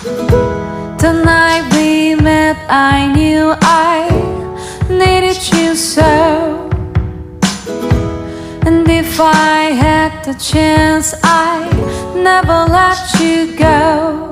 The night we met, I knew I needed you so. And if I had the chance, I'd never let you go.